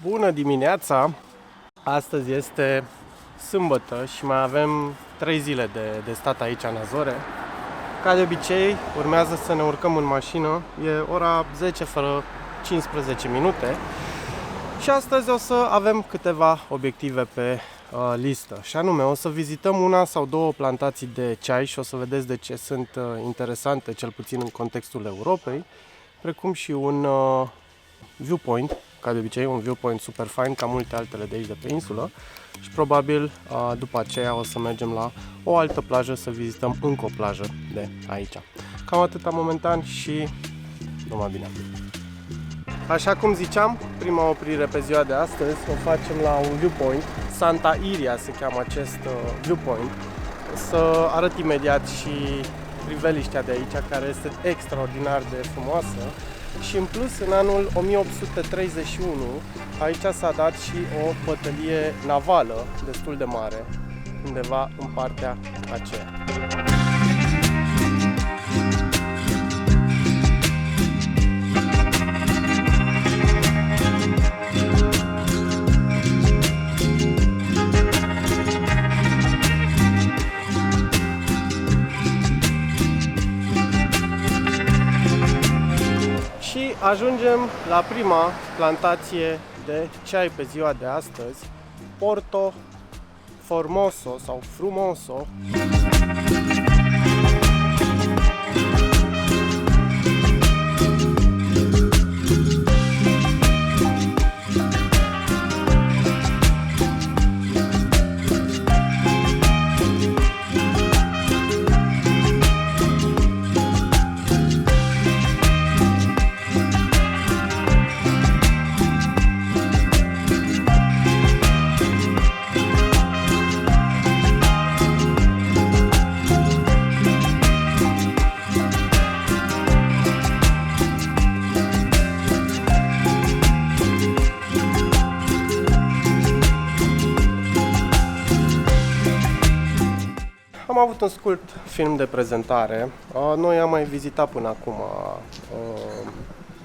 Bună dimineața! Astăzi este sâmbătă și mai avem 3 zile de stat aici în Azore. Ca de obicei, urmează să ne urcăm în mașină. E ora 10 fără 15 minute. Și astăzi o să avem câteva obiective pe listă. Și anume, o să vizităm una sau două plantații de ceai și o să vedeți de ce sunt interesante, cel puțin în contextul Europei, precum și un viewpoint, ca de obicei, un viewpoint super fain, ca multe altele de aici de pe insulă. Și probabil după aceea o să mergem la o altă plajă să vizităm încă o plajă de aici. Cam atâta momentan și numai bine! Așa cum ziceam, prima oprire pe ziua de astăzi o facem la un viewpoint. Santa Iria se cheamă acest viewpoint. O să arăt imediat și priveliștea de aici, care este extraordinar de frumoasă. Și în plus, în anul 1831, aici s-a dat și o bătălie navală destul de mare, undeva în partea aceea. Și ajungem la prima plantație de ceai pe ziua de astăzi, Porto Formoso sau Frumoso. Am avut un scurt film de prezentare. Noi am mai vizitat până acum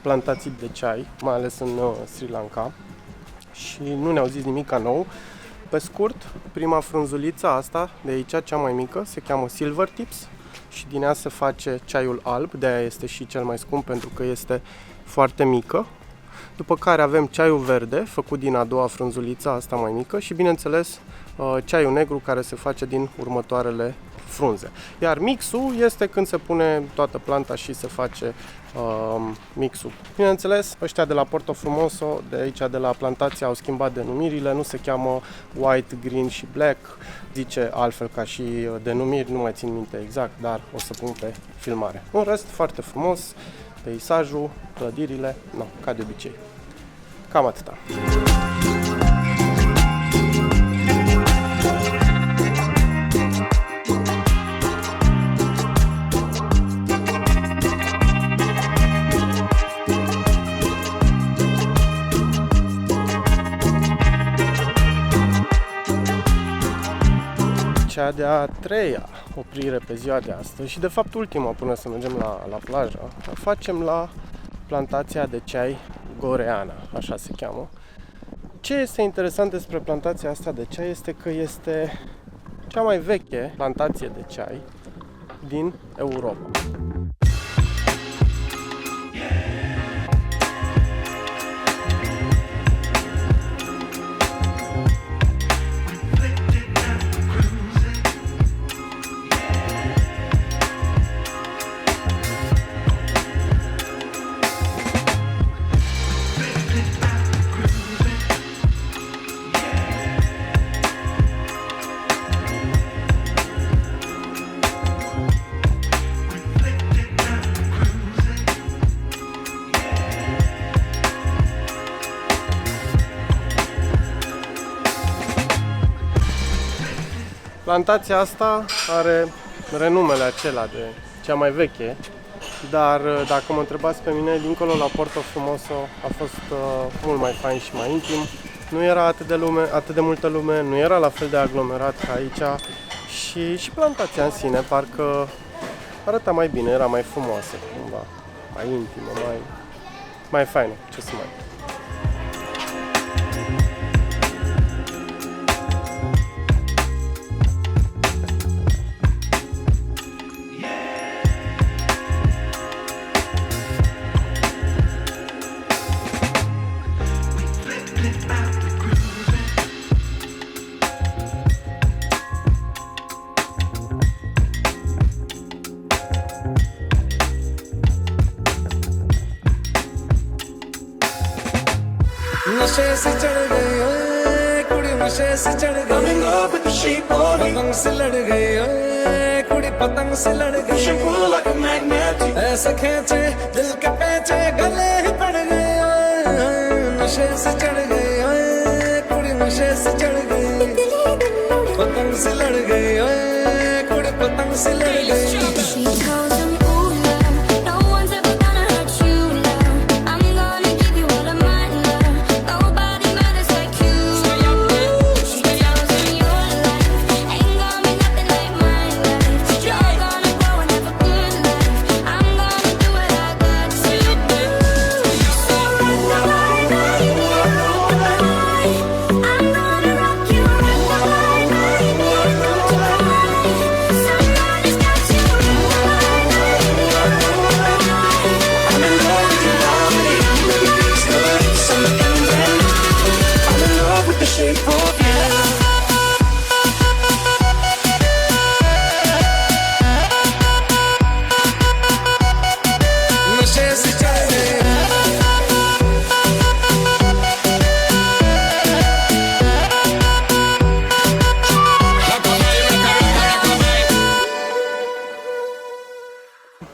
plantații de ceai, mai ales în Sri Lanka, și nu ne-au zis nimic nou. Pe scurt, prima frunzuliță asta de aici, cea mai mică, se cheamă Silver Tips și din ea se face ceaiul alb, de-aia este și cel mai scump pentru că este foarte mică. După care avem ceaiul verde, făcut din a doua frunzuliță, asta mai mică, și bineînțeles ceaiul negru, care se face din următoarele frunze. Iar mixul este când se pune toată planta și se face mixul. Bineînțeles, ăștia de la Porto Frumoso, de aici de la plantație, au schimbat denumirile, nu se cheamă white, green și black, zice altfel ca și denumiri, nu mai țin minte exact, dar o să pun pe filmare. În rest, foarte frumos, peisajul, clădirile, ca de obicei. Cam atâta. Cea de-a treia oprire pe ziua de astăzi și de fapt ultima până să mergem la plajă, o facem la plantația de ceai Goreana, așa se cheamă. Ce este interesant despre plantația asta de ceai este că este cea mai veche plantație de ceai din Europa. Plantația asta are renumele acela de cea mai veche, dar dacă mă întrebați pe mine, dincolo la Porto Frumoso a fost mult mai fain și mai intim. Nu era atât de multă lume, nu era la fel de aglomerat ca aici și plantația în sine parcă arăta mai bine, era mai frumoasă, cumva, mai intimă, mai faină, ce să mai... नशे से चढ़ गई ओए कुड़ी नशे से चढ़ गई पतंग से लड़ गई ओए कुड़ी पतंग से लड़ गई ऐसे खींचे दिल के पेचे गले ही पड़ गए ओए नशे से चढ़ गई ओए कुड़ी नशे से चढ़ गई पतंग से लड़ गई ओए कुड़ी पतंग से लड़ गई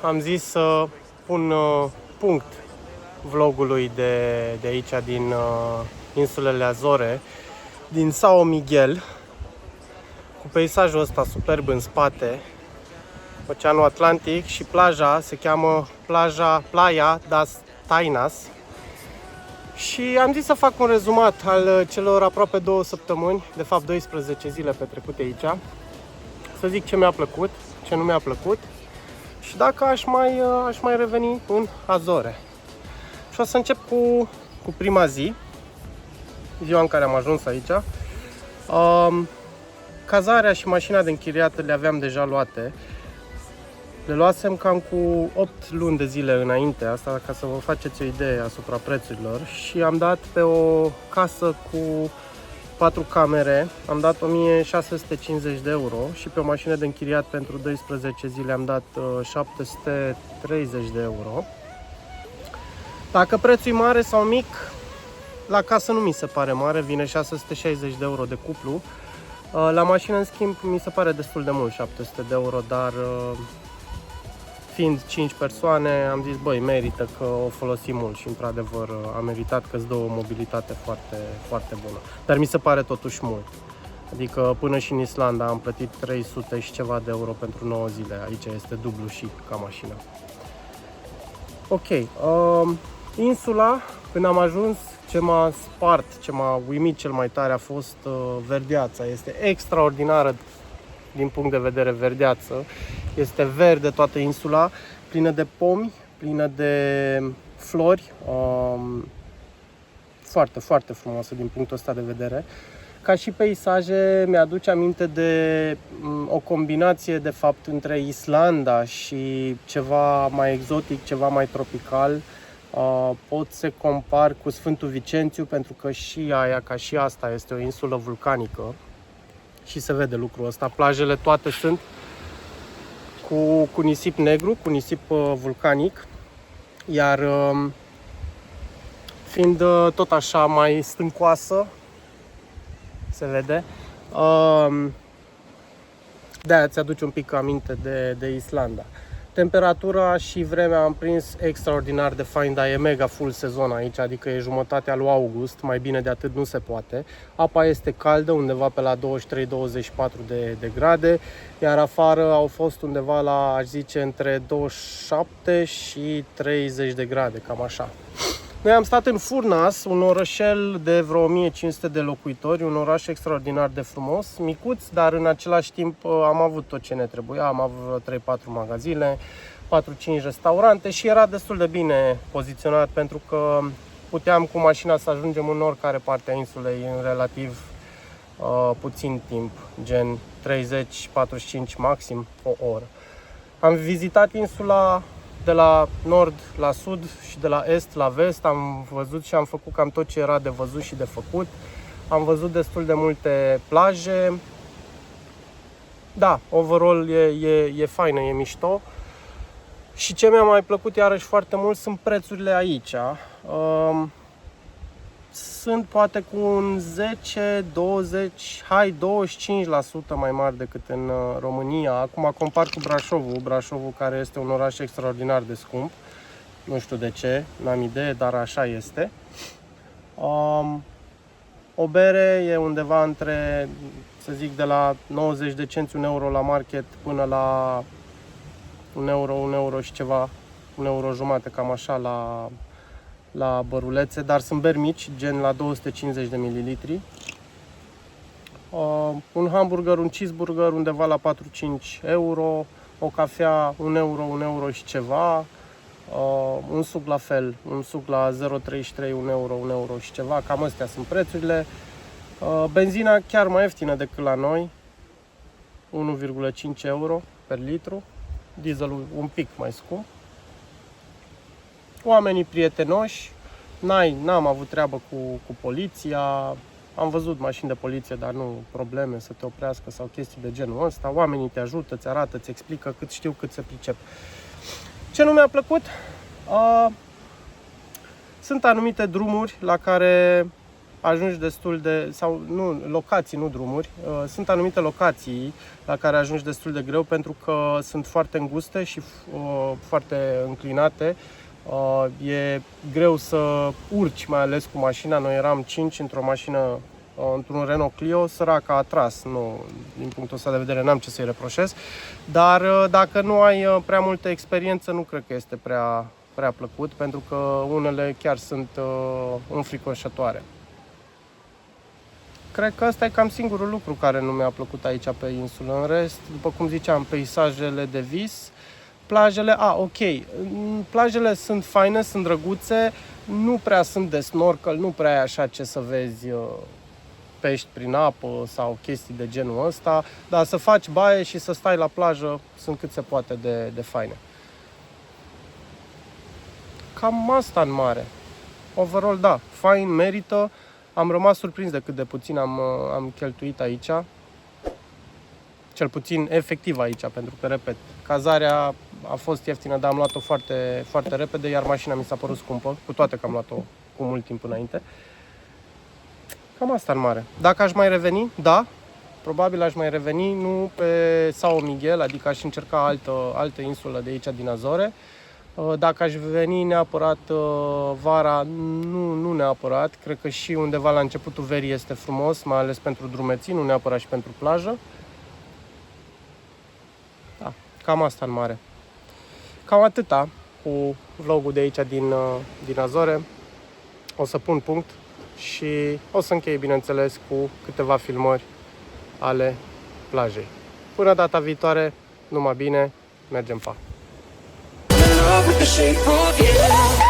Am zis să pun punct vlogului de aici, din insulele Azore, din São Miguel, cu peisajul ăsta superb în spate, Oceanul Atlantic, și plaja se cheamă Playa das Tainas. Și am zis să fac un rezumat al celor aproape 2 săptămâni, de fapt 12 zile petrecute aici, să zic ce mi-a plăcut, ce nu mi-a plăcut și dacă aș mai reveni în Azore. Și o să încep cu prima zi, ziua în care am ajuns aici. Cazarea și mașina de închiriat le aveam deja luate. Le luasem cam cu 8 luni de zile înainte, asta ca să vă faceți o idee asupra prețurilor. Și am dat pe o casă cu 4 camere, am dat 1650 de euro și pe o mașină de închiriat pentru 12 zile am dat 730 de euro. Dacă prețul e mare sau mic, la casă nu mi se pare mare, vine 660 de euro de cuplu. La mașină, în schimb, mi se pare destul de mult, 700 de euro, dar fiind 5 persoane, am zis, băi, merită că o folosim mult și, într-adevăr, a meritat că-ți dă o mobilitate foarte, foarte bună. Dar mi se pare totuși mult. Adică până și în Islanda am plătit 300 și ceva de euro pentru 9 zile. Aici este dublu și ca mașină. Ok, insula, când am ajuns, ce m-a spart, ce m-a uimit cel mai tare a fost verdeața. Este extraordinară din punct de vedere verdeață. Este verde toată insula, plină de pomi, plină de flori. Foarte, foarte frumoasă din punctul ăsta de vedere. Ca și peisaje, mi-aduce aminte de o combinație, de fapt, între Islanda și ceva mai exotic, ceva mai tropical. Pot să compar cu Sfântul Vicențiu, pentru că și aia, ca și asta, este o insulă vulcanică și se vede lucrul ăsta. Plajele toate sunt cu nisip negru, cu nisip vulcanic, iar fiind tot așa mai stâncoasă, se vede, de-aia ți-aduce un pic aminte de Islanda. Temperatura și vremea am prins extraordinar de fain, dar e mega full sezon aici, adică e jumătatea lui august, mai bine de atât nu se poate. Apa este caldă, undeva pe la 23-24 de grade, iar afară au fost undeva la, aș zice, între 27 și 30 de grade, cam așa. Noi am stat în Furnas, un orășel de vreo 1500 de locuitori, un oraș extraordinar de frumos, micuț, dar în același timp am avut tot ce ne trebuia. Am avut 3-4 magazine, 4-5 restaurante și era destul de bine poziționat, pentru că puteam cu mașina să ajungem în oricare parte a insulei în relativ puțin timp, gen 30-45 maxim o oră. Am vizitat insula de la nord la sud și de la est la vest, am văzut și am făcut cam tot ce era de văzut și de făcut. Am văzut destul de multe plaje. Da, overall e faină, e mișto. Și ce mi-a mai plăcut iarăși foarte mult sunt prețurile aici. sunt poate cu un 10, 20, hai 25% mai mari decât în România. Acum compar cu Brașovul care este un oraș extraordinar de scump. Nu știu de ce, n-am idee, dar așa este. O bere e undeva între, să zic, de la 90 de cenți, 1 euro la market până la 1 euro și ceva, 1 euro jumate, cam așa la bărulețe, dar sunt beri mici, gen la 250 de mililitri. Un hamburger, un cheeseburger undeva la 4-5 euro, o cafea 1 euro și ceva, un suc la fel, un suc la 0,33, 1 euro și ceva, cam astea sunt prețurile. Benzina chiar mai ieftină decât la noi, 1,5 euro per litru, dieselul un pic mai scump. Oamenii prietenoși, n-am avut treabă cu poliția, am văzut mașini de poliție, dar nu probleme să te oprească sau chestii de genul ăsta. Oamenii te ajută, îți arată, îți explică cât știu, cât se pricep. Ce nu mi-a plăcut? Sunt anumite drumuri la care ajungi destul de, sau nu, locații, nu drumuri, sunt anumite locații la care ajungi destul de greu pentru că sunt foarte înguste și foarte înclinate. E greu să urci, mai ales cu mașina. Noi eram 5 într-o mașină, într-un Renault Clio, săraca a tras. Nu, din punctul ăsta de vedere n-am ce să-i reproșez, dar dacă nu ai prea multă experiență, nu cred că este prea plăcut, pentru că unele chiar sunt înfricoșătoare. Cred că ăsta e cam singurul lucru care nu mi-a plăcut aici pe insulă. În rest, după cum ziceam, peisajele de vis, plajele, ok, plajele sunt faine, sunt drăguțe, nu prea sunt de snorkel, nu prea e așa ce să vezi pești prin apă sau chestii de genul ăsta, dar să faci baie și să stai la plajă sunt cât se poate de faine. Cam asta în mare. Overall, da, fain, merită. Am rămas surprins de cât de puțin am cheltuit aici. Cel puțin efectiv aici, pentru că, repet, cazarea a fost ieftină, dar am luat-o foarte, foarte repede, iar mașina mi s-a părut scumpă, cu toate că am luat-o cu mult timp înainte. Cam asta în mare. Dacă aș mai reveni, da, probabil aș mai reveni, nu pe São Miguel, adică aș încerca altă insulă de aici din Azore. Dacă aș veni neapărat vara, nu neapărat, cred că și undeva la începutul verii este frumos, mai ales pentru drumeții, nu neapărat și pentru plajă. Da, cam asta în mare. Cam atâta cu vlogul de aici din Azore. O să pun punct și o să închei, bineînțeles, cu câteva filmări ale plajei. Până data viitoare, numai bine, mergem, pa! With the shape of you.